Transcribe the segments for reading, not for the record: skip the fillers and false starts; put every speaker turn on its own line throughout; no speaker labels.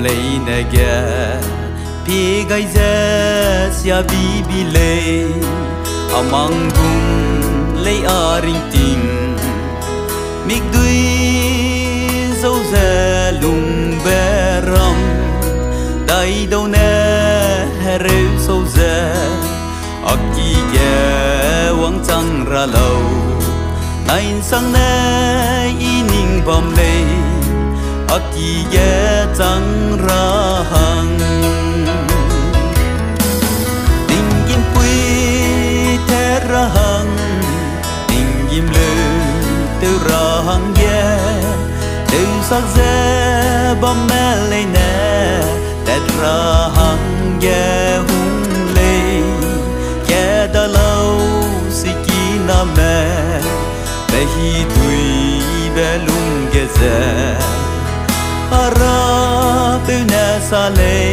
lấy nè ghé pi gai ra sia bi lê amang bung lấy a ring ting mig đuôi dâu dè lùng bé ram đầy đâu nè rêu sâu dè aki ghé quăng trăng ra lâu nay sang nè ining bom lê aki ghé trăng ra hang tình kim quy thế ra hang tình kim lư từ ra hang ghé từ sắc dê bom mẹ lê nè tết ra hang ghé hung lê ghé đã lâu si kỳ na mẹ bé hi tuổi bé lung ghé dè ara bêu nè sa lê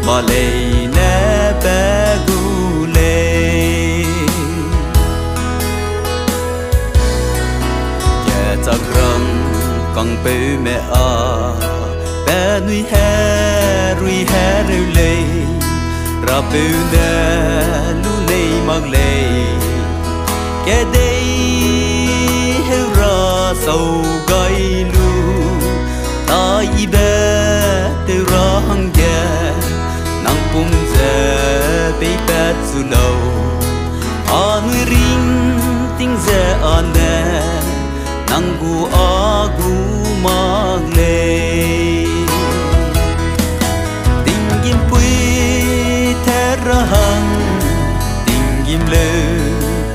mà lê nè bé gu lê ghé chắc răng căng bêu mẹ à bé nuôi hè rui hè rêu lê ra bêu nè lu lê mang lê ghé đây heo ra sầu gai lu ta y bé từ ra hang ghé nang pum dè bê bét su lâu a nuôi ring ting dè a nè nang gu a gu mang lê tình kim quy thế ra hang tình kim lê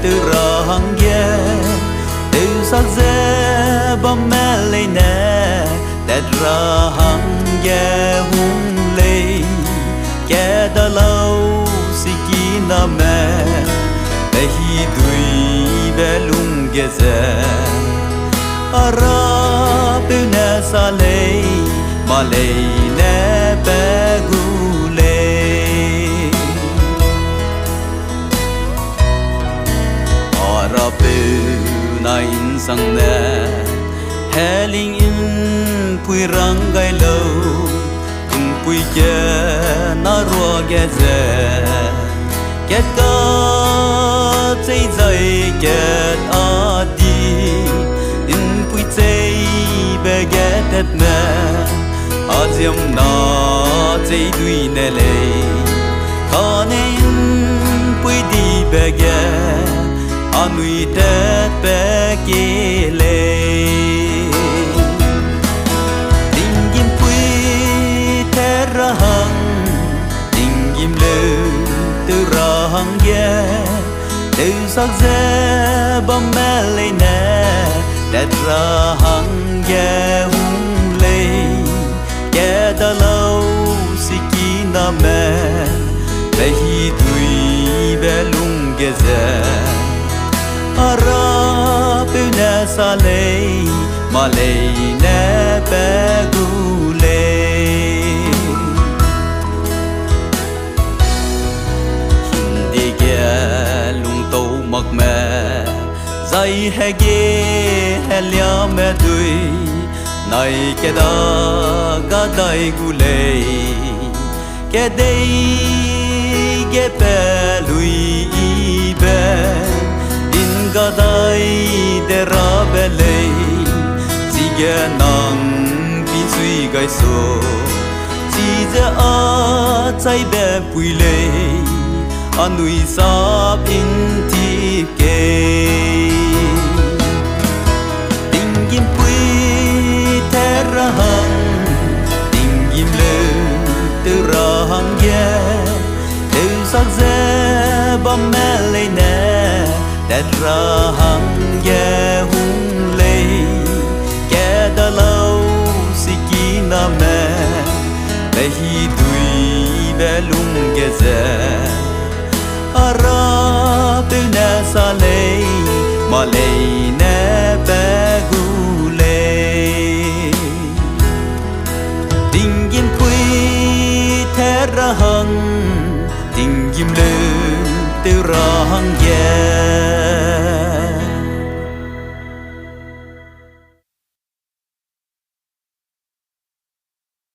từ ra hang ghé từ sắc dè bom mẹ lê nè tết ra hang ghé hung lê ghé đã lâu si kỳ na mẹ bé hi tuổi bé lung ghé dè ara bêu nè sa lê mà lê nè bé gu lê ara bêu na in sang nè hè linh in pui răng gai lâu in pui ghé na rùa ghé dè ghét ca dây dây ghét a đi in pui dây bé ghé tết mẹ a diêm na dây đuôi nè lê thà nên pui đi bé ghé a nuôi tết bé ghé lê ra hang tình kim lư từ ra hang ghé từ sắc dê bom mẹ lê nè tết ra hang ghé hung lê ghé đã lâu si kỳ na mẹ bé hi tuổi bé lung ghé dè ara bêu nè sa lê mà lê nè bé gu lê lung tàu mặc mẹ dây hè ghé hè lia mẹ đuôi này cái đó gà đầy gu lê cái đây ghé bé lui bé in gà đầy để ra bé lê chỉ ghé nang pin suy gai số chỉ giờ a trái bé bùi lê anui sa in ti ke tình kim quy thế ra hang tình kim lư từ ra hang ghé từ sắc dê bom mẹ lê nè tết ra hang ghé hung lê ghé đã lâu si kỳ na mẹ bé hi tuổi bé lung ghé dè ara bêu nè sa lê mà lê nè bé gu lê tình kim quy thế ra hang tình kim lư từ ra hang ghé